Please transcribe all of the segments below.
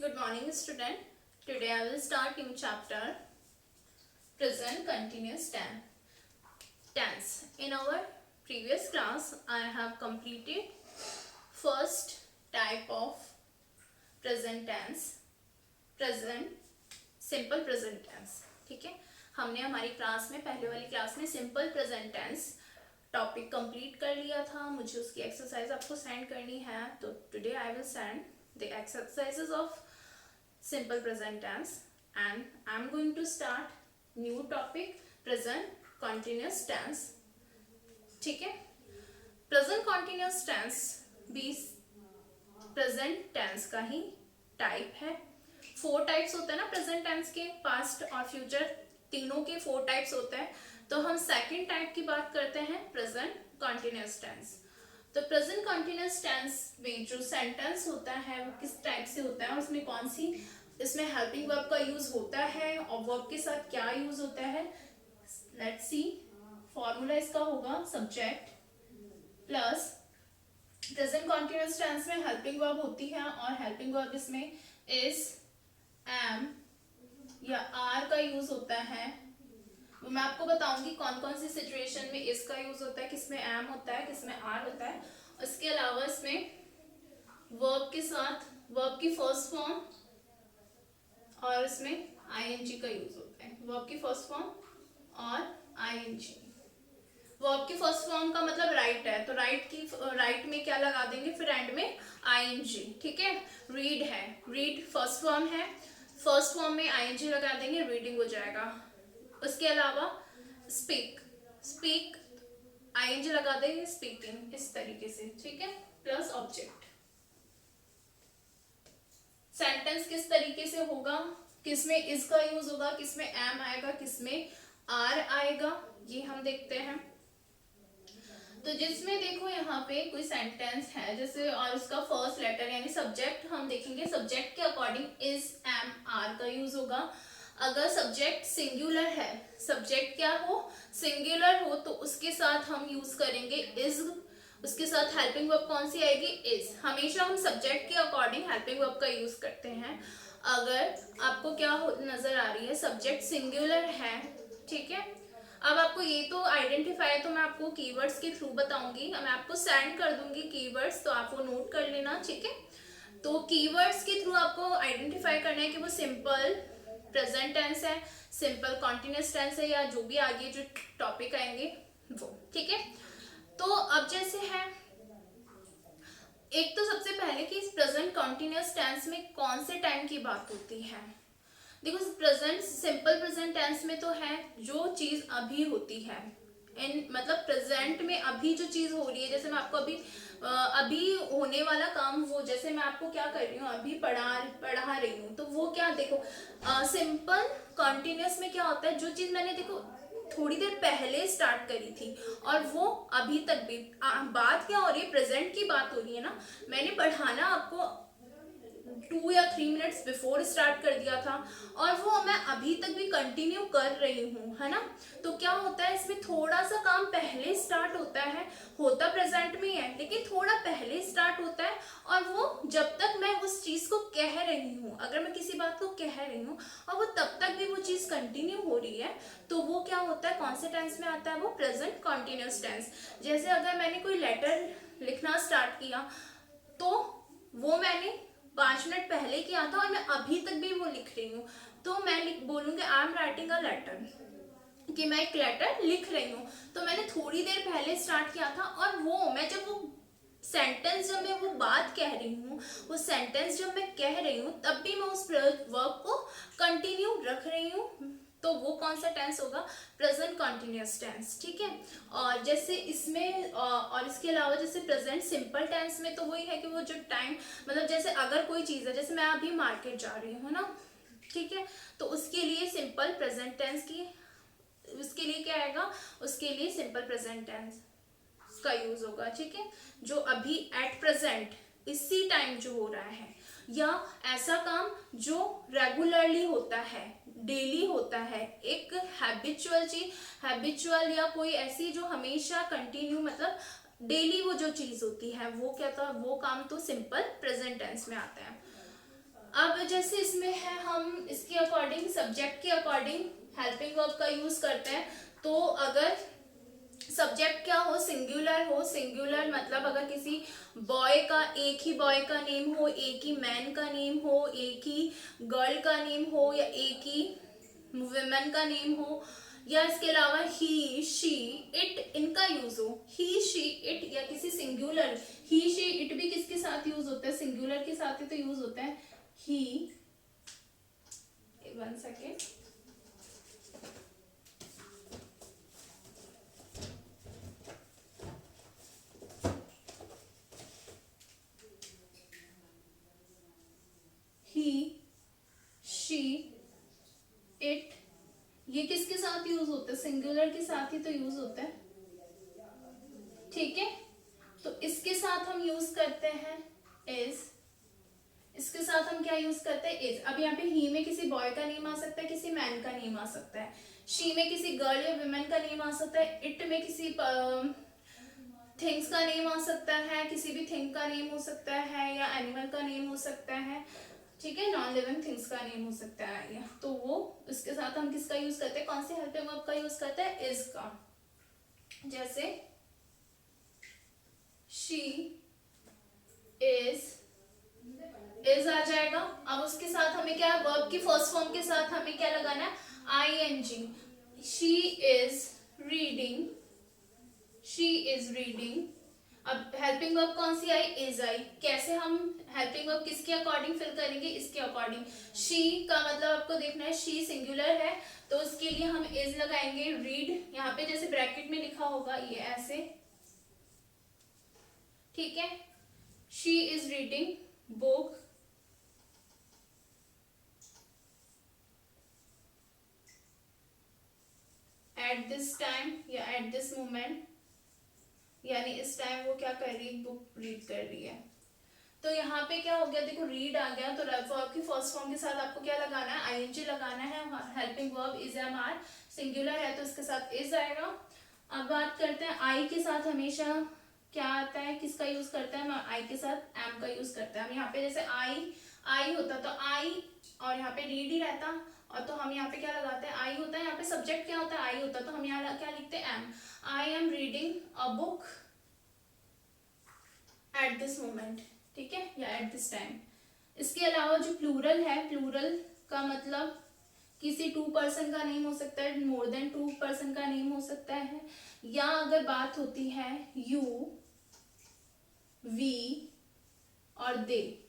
Good morning, student. Today I will start new chapter, present continuous tense. In our previous class, I have completed first type of present tense, simple present tense. ठीक है, हमने हमारी class में पहले वाली class में simple present tense topic complete कर लिया था. मुझे उसकी एक्सरसाइज आपको सेंड करनी है, तो today I will send the exercises of simple present tense and I'm going to start new topic present continuous tense. ठीक है, present continuous tense भी present tense का ही टाइप है. 4 टाइप्स होते हैं ना present tense के, past और future तीनों के 4 टाइप्स होते हैं. तो हम सेकेंड टाइप की बात करते हैं present continuous tense. तो प्रेजेंट कॉन्टिन्यूस टेंस में जो सेंटेंस होता है वो किस टाइप से होता है और उसमें कौन सी इसमें हेल्पिंग वर्ब का यूज होता है और वर्ब के साथ क्या यूज होता है. Let's see. फॉर्मूला इसका होगा subject plus present continuous tense में हेल्पिंग वर्ब होती है और हेल्पिंग वर्ब इसमें इज, एम या आर का यूज होता है. मैं आपको बताऊंगी कौन कौन सी सिचुएशन में इसका यूज होता है, किसमें एम होता है, किसमें आर होता है. इसके अलावा इसमें वर्ब के साथ वर्ब की फर्स्ट फॉर्म और इसमें आईएनजी का यूज होता है. वर्ब की फर्स्ट फॉर्म और आईएनजी. वर्ब की फर्स्ट फॉर्म का मतलब राइट है, तो राइट में क्या लगा देंगे फिर एंड में आईएनजी. ठीक है. रीड है, रीड फर्स्ट फॉर्म है, फर्स्ट फॉर्म में आईएनजी लगा देंगे, रीडिंग हो जाएगा. उसके अलावा स्पीक, स्पीक आईएनजी लगा देंगे, स्पीकिंग. इस तरीके से. ठीक है. Plus object. सेंटेंस किस तरीके से होगा, किसमें इज का यूज होगा, किसमें एम आएगा, किसमें आर आएगा, ये हम देखते हैं. तो जिसमें देखो यहाँ पे कोई सेंटेंस है जैसे और उसका फर्स्ट लेटर यानी सब्जेक्ट हम देखेंगे, सब्जेक्ट के अकॉर्डिंग इज, एम, आर का यूज होगा. अगर सब्जेक्ट सिंगुलर है, सब्जेक्ट क्या हो, सिंगुलर हो, तो उसके साथ हम यूज करेंगे इज. उसके साथ हेल्पिंग वर्ब कौन सी आएगी, इज. हमेशा हम सब्जेक्ट के अकॉर्डिंग हेल्पिंग वर्ब का यूज करते हैं. अगर आपको क्या नजर आ रही है, सब्जेक्ट सिंगुलर है. ठीक है. अब आपको ये तो आइडेंटिफाई तो मैं आपको कीवर्ड्स के थ्रू बताऊंगी, मैं आपको सेंड कर दूंगी कीवर्ड्स, तो आप वो नोट कर लेना. ठीक है. तो कीवर्ड्स के थ्रू आपको आइडेंटिफाई करना है कि वो सिंपल प्रेजेंट टेंस है, सिंपल कॉन्टिन्यूस टेंस है, या जो भी आगे जो टॉपिक आएंगे वो. ठीक है. तो अब जैसे है, एक तो सबसे पहले कि इस प्रेजेंट कॉन्टिन्यूस टेंस में कौन से टाइम की बात होती है. देखो प्रेजेंट सिंपल प्रेजेंट टेंस में तो है जो चीज अभी होती है, इन मतलब प्रेजेंट में अभी जो चीज हो रही है. जैसे मैं आपको अभी होने वाला काम, वो जैसे मैं आपको क्या कर रही हूँ, अभी पढ़ा रही हूँ, तो वो क्या देखो सिंपल कॉन्टिन्यूस में क्या होता है, जो चीज मैंने देखो थोड़ी देर पहले स्टार्ट करी थी और वो अभी तक भी बात क्या हो रही है, प्रेजेंट की बात हो रही है ना. मैंने पढ़ाना आपको 2 या 3 मिनट्स बिफोर स्टार्ट कर दिया था और वो मैं अभी तक भी कंटिन्यू कर रही हूँ, है ना. तो क्या होता है इसमें, थोड़ा सा काम पहले स्टार्ट होता है, होता प्रेजेंट में है लेकिन थोड़ा पहले स्टार्ट होता है. और वो जब तक मैं उस चीज को कह रही हूँ, अगर मैं किसी बात को कह रही हूँ और वो तब तक भी वो चीज कंटिन्यू हो रही है, तो वो क्या होता है, कौन से टेंस में आता है, वो प्रेजेंट कॉन्टिन्यूस टेंस. जैसे अगर मैंने कोई लेटर लिखना स्टार्ट किया तो वो मैंने 5 मिनट पहले किया था और मैं अभी तक भी वो लिख रही हूँ, तो मैं बोलूँगी I am writing a letter, कि मैं एक लेटर लिख रही हूँ. तो मैंने थोड़ी देर पहले स्टार्ट किया था और वो मैं जब वो सेंटेंस जब मैं वो बात कह रही हूँ, वो सेंटेंस जब मैं कह रही हूँ, तब भी मैं उस वर्ब को कंटिन्यू रख रही हूँ. तो वो कौन सा टेंस होगा, प्रेजेंट कॉन्टिन्यूस टेंस. ठीक है. और जैसे इसमें और इसके अलावा जैसे प्रेजेंट सिंपल टेंस में तो वही है कि वो जो टाइम मतलब जैसे अगर कोई चीज़ है, जैसे मैं अभी मार्केट जा रही हूँ ना, ठीक है, तो उसके लिए सिंपल प्रेजेंट टेंस की, उसके लिए क्या आएगा, उसके लिए सिंपल प्रेजेंट टेंस का यूज होगा. ठीक है. जो अभी एट प्रेजेंट इसी टाइम जो हो रहा है, या ऐसा काम जो रेगुलरली होता है, डेली होता है, एक हैबिचुअल चीज, हैबिचुअल या कोई ऐसी जो हमेशा कंटिन्यू मतलब डेली वो जो चीज होती है, वो क्या था, वो काम तो सिंपल प्रेजेंट टेंस में आता है. अब जैसे इसमें है हम इसके अकॉर्डिंग सब्जेक्ट के अकॉर्डिंग हेल्पिंग वर्ब का यूज करते हैं। तो अगर सब्जेक्ट क्या हो, सिंगुलर हो, सिंगुलर मतलब अगर किसी बॉय का, एक ही बॉय का नेम हो, एक ही मैन का नेम हो, एक ही गर्ल का नेम हो, या एक ही वुमेन का नेम हो, या इसके अलावा ही, शी, इट, इनका यूज हो, ही, शी, इट, या किसी सिंगुलर, ही, शी, इट भी किसके साथ यूज होता है, सिंगुलर के साथ ही तो यूज होता है। ही, 1 सेकेंड, ही, शी, इट, ये किसके साथ यूज होता है, सिंगुलर के साथ ही तो यूज होता है। ठीक है, तो इसके साथ हम यूज करते हैं इज, इसके साथ हम क्या यूज करते हैं, इज। अब यहाँ पे ही में किसी बॉय का नेम आ सकता है, किसी मैन का नेम आ सकता है, शी में किसी गर्ल या वुमेन का नेम आ सकता है, इट में किसी थिंग्स का नेम आ सकता है, किसी भी थिंग का नेम हो सकता है, या एनिमल का नेम हो सकता है। ठीक है, नॉन लिविंग थिंग्स का नेम हो सकता है। तो वो इसके साथ हम किसका यूज करते हैं, कौन से हेल्पिंग वर्ब का यूज करते हैं, इज का। जैसे शी इज आ जाएगा। अब उसके साथ हमें क्या, वर्ब की फर्स्ट फॉर्म के साथ हमें क्या लगाना है, ING. She is reading, she is reading. अब हेल्पिंग वर्ब कौन सी आई, इज आई। कैसे हम हेल्पिंग वर्ब किसके अकॉर्डिंग फिल करेंगे, इसके अकॉर्डिंग। शी का मतलब आपको देखना है, शी सिंगुलर है तो उसके लिए हम इज लगाएंगे। रीड, यहाँ पे जैसे ब्रैकेट में लिखा होगा ये ऐसे, ठीक है। She is reading book, at this time या एट दिस मोमेंट, यानी इस टाइम वो क्या कर रही है, बुक रीड कर रही है। तो यहाँ पे क्या हो गया, देखो रीड आ गया, तो वर्ब की फर्स्ट फॉर्म के साथ आपको क्या लगाना है, आईएनजी लगाना है। Helping verb is am are, singular है तो इसके साथ इज आएगा। अब बात करते हैं आई के साथ हमेशा क्या आता है, किसका यूज करते हैं, आई के साथ एम का यूज करते हैं हम। यहाँ पे जैसे आई होता तो आई, और यहाँ पे रीड ही रहता, और तो हम यहाँ पे क्या लगाते हैं, आई होता है, यहाँ पे सब्जेक्ट क्या होता है, आई होता, तो हम यहाँ क्या लिखते हैं, am. I am reading a book at this moment, ठीक है, या एट दिस टाइम। इसके अलावा जो प्लूरल है, प्लूरल का मतलब किसी 2 पर्सन का नेम हो सकता है, मोर देन 2 पर्सन का नेम हो सकता है, या अगर बात होती है यू, वी और दे,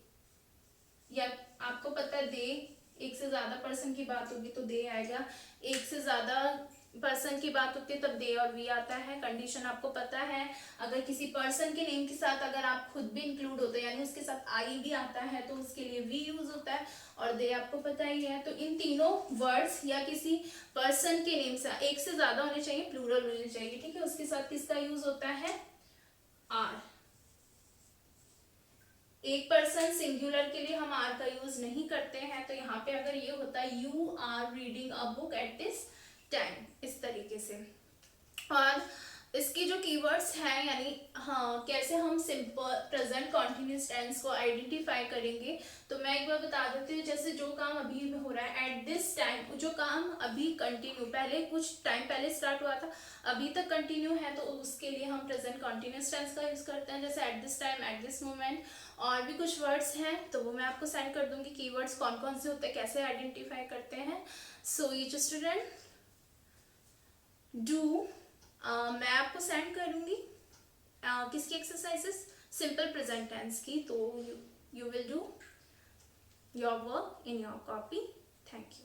या आपको पता है दे, एक से ज्यादा पर्सन की बात होगी तो दे आएगा, एक से ज्यादा पर्सन की बात होती है तब दे और वी आता है। कंडीशन आपको पता है, अगर किसी पर्सन के नेम के साथ अगर आप खुद भी इंक्लूड होते हैं, यानी उसके साथ आई भी आता है, तो उसके लिए वी यूज होता है, और दे आपको पता ही है। तो इन तीनों वर्ड्स या किसी पर्सन के नेम से एक से ज्यादा होने चाहिए, प्लूरल होने चाहिए, ठीक है, उसके साथ किसका यूज होता है, आर। एक पर्सन सिंगुलर के लिए हम आर का यूज नहीं करते हैं। तो यहाँ पे अगर ये होता है you are reading a book at this time, इस तरीके से। और इसके जो कीवर्ड्स हैं, यानी हाँ कैसे हम सिंपल प्रेजेंट कॉन्टिन्यूस टेंस को आइडेंटिफाई करेंगे, तो मैं एक बार बता देती हूँ। जैसे जो काम अभी हो रहा है एट दिस टाइम, जो काम अभी कंटिन्यू, पहले कुछ टाइम पहले स्टार्ट हुआ था अभी तक कंटिन्यू है, तो उसके लिए हम प्रेजेंट कॉन्टिन्यूस टेंस का यूज करते हैं, जैसे eight this time, eight this moment. और भी कुछ वर्ड्स हैं तो वो मैं आपको सेंड कर दूंगी, कीवर्ड्स कौन कौन से होते हैं, कैसे आइडेंटिफाई करते हैं। सो ईच स्टूडेंट डू, मैं आपको सेंड करूंगी किसकी एक्सरसाइजेस, सिंपल प्रेजेंट टेंस की। तो you will do your work in your copy. Thank you.